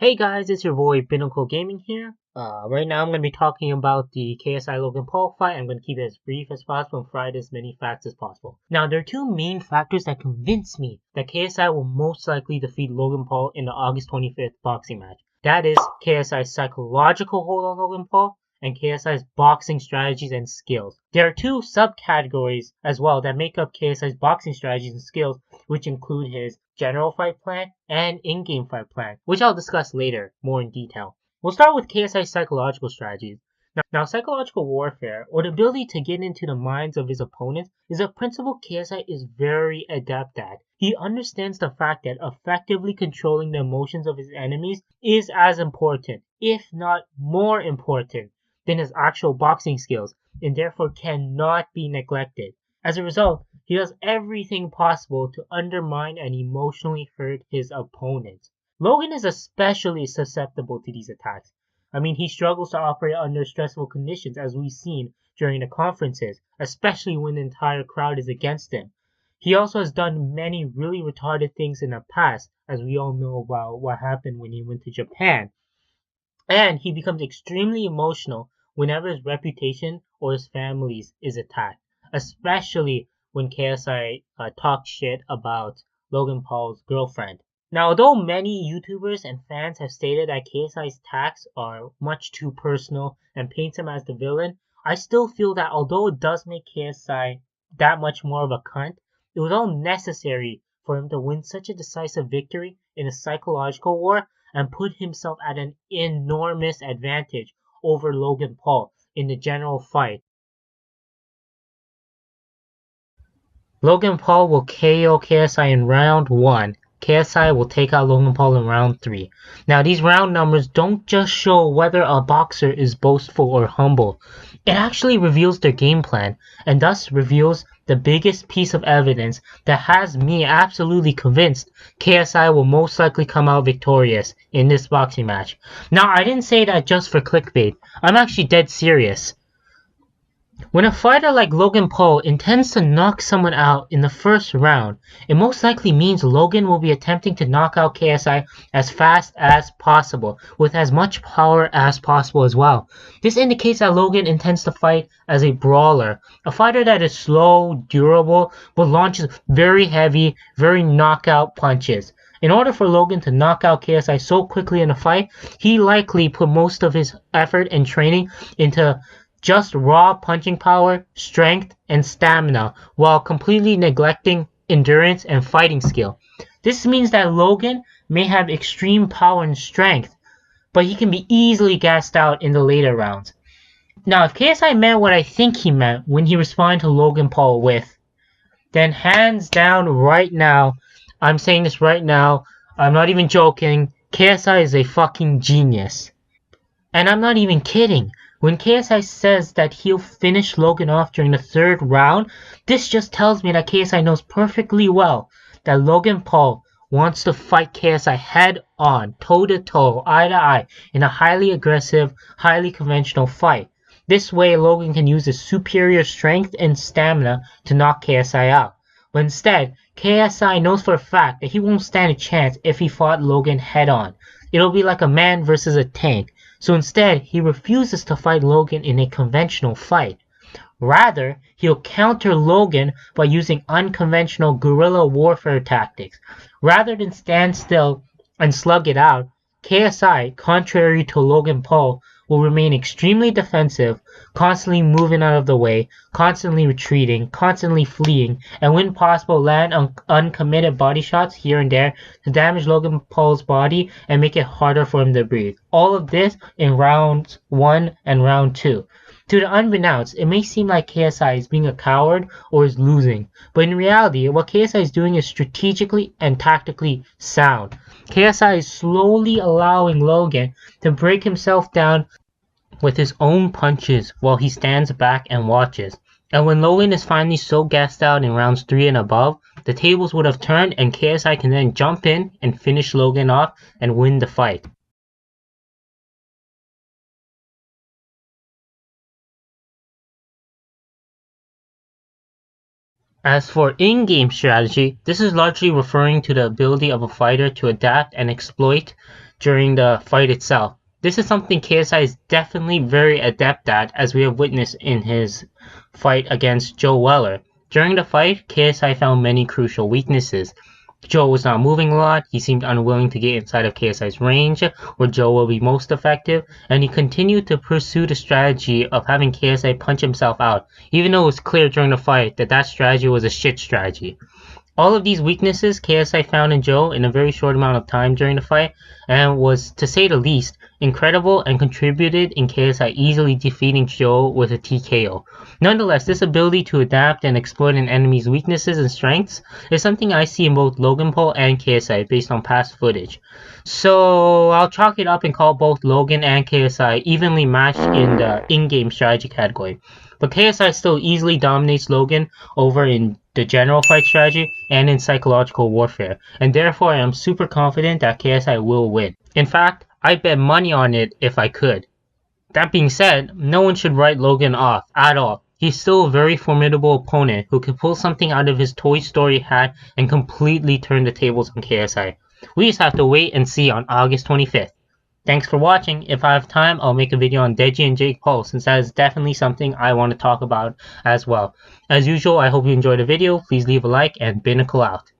Hey guys, it's your boy Pinnacle Gaming here. Right now I'm going to be talking about the KSI Logan Paul fight. I'm going to keep it as brief as possible and provide as many facts as possible. Now, there are two main factors that convince me that KSI will most likely defeat Logan Paul in the August 25th boxing match. That is KSI's psychological hold on Logan Paul and KSI's boxing strategies and skills. There are two subcategories as well that make up KSI's boxing strategies and skills, which include his general fight plan and in-game fight plan, which I'll discuss later more in detail. We'll start with KSI's psychological strategies. Now, psychological warfare, or the ability to get into the minds of his opponents, is a principle KSI is very adept at. He understands the fact that effectively controlling the emotions of his enemies is as important, if not more important, than his actual boxing skills, and therefore cannot be neglected. As a result, he does everything possible to undermine and emotionally hurt his opponents. Logan is especially susceptible to these attacks. I mean, he struggles to operate under stressful conditions, as we've seen during the conferences, especially when the entire crowd is against him. He also has done many really retarded things in the past, as we all know about what happened when he went to Japan. And he becomes extremely emotional whenever his reputation or his family's is attacked, especially when KSI talks shit about Logan Paul's girlfriend. Now, although many YouTubers and fans have stated that KSI's attacks are much too personal and paints him as the villain, I still feel that although it does make KSI that much more of a cunt, it was all necessary for him to win such a decisive victory in a psychological war and put himself at an enormous advantage over Logan Paul in the general fight. Logan Paul will KO KSI in round 1. KSI will take out Logan Paul in round 3. Now, these round numbers don't just show whether a boxer is boastful or humble. It actually reveals their game plan, and thus reveals the biggest piece of evidence that has me absolutely convinced KSI will most likely come out victorious in this boxing match. Now, I didn't say that just for clickbait. I'm actually dead serious. When a fighter like Logan Paul intends to knock someone out in the first round, it most likely means Logan will be attempting to knock out KSI as fast as possible, with as much power as possible as well. This indicates that Logan intends to fight as a brawler, a fighter that is slow, durable, but launches very heavy, very knockout punches. In order for Logan to knock out KSI so quickly in a fight, he likely put most of his effort and training into just raw punching power, strength, and stamina, while completely neglecting endurance and fighting skill. This means that Logan may have extreme power and strength, but he can be easily gassed out in the later rounds. Now, if KSI meant what I think he meant when he responded to Logan Paul with, then hands down right now, I'm saying this right now, I'm not even joking, KSI is a fucking genius. And I'm not even kidding. When KSI says that he'll finish Logan off during the third round, this just tells me that KSI knows perfectly well that Logan Paul wants to fight KSI head on, toe to toe, eye to eye, in a highly aggressive, highly conventional fight. This way, Logan can use his superior strength and stamina to knock KSI out. But instead, KSI knows for a fact that he won't stand a chance if he fought Logan head on. It'll be like a man versus a tank. So instead, he refuses to fight Logan in a conventional fight. Rather, he'll counter Logan by using unconventional guerrilla warfare tactics. Rather than stand still and slug it out, KSI, contrary to Logan Paul, will remain extremely defensive, constantly moving out of the way, constantly retreating, constantly fleeing, and when possible land uncommitted body shots here and there to damage Logan Paul's body and make it harder for him to breathe. All of this in rounds 1 and round 2. To the unbeknownst, it may seem like KSI is being a coward or is losing, but in reality, what KSI is doing is strategically and tactically sound. KSI is slowly allowing Logan to break himself down with his own punches while he stands back and watches. And when Logan is finally so gassed out in rounds 3 and above, the tables would have turned and KSI can then jump in and finish Logan off and win the fight. As for in-game strategy, this is largely referring to the ability of a fighter to adapt and exploit during the fight itself. This is something KSI is definitely very adept at, as we have witnessed in his fight against Joe Weller. During the fight, KSI found many crucial weaknesses. Joe was not moving a lot, he seemed unwilling to get inside of KSI's range, where Joe will be most effective, and he continued to pursue the strategy of having KSI punch himself out, even though it was clear during the fight that that strategy was a shit strategy. All of these weaknesses KSI found in Joe in a very short amount of time during the fight, and was, to say the least, incredible and contributed in KSI easily defeating Joe with a TKO. Nonetheless, this ability to adapt and exploit an enemy's weaknesses and strengths is something I see in both Logan Paul and KSI based on past footage. So I'll chalk it up and call both Logan and KSI evenly matched in the in-game strategy category. But KSI still easily dominates Logan over in the general fight strategy and in psychological warfare, and therefore I am super confident that KSI will win. In fact, I'd bet money on it if I could. That being said, no one should write Logan off at all. He's still a very formidable opponent who can pull something out of his Toy Story hat and completely turn the tables on KSI. We just have to wait and see on August 25th. Thanks for watching. If I have time, I'll make a video on Deji and Jake Paul, since that is definitely something I want to talk about as well. As usual, I hope you enjoyed the video. Please leave a like and Binnacle out.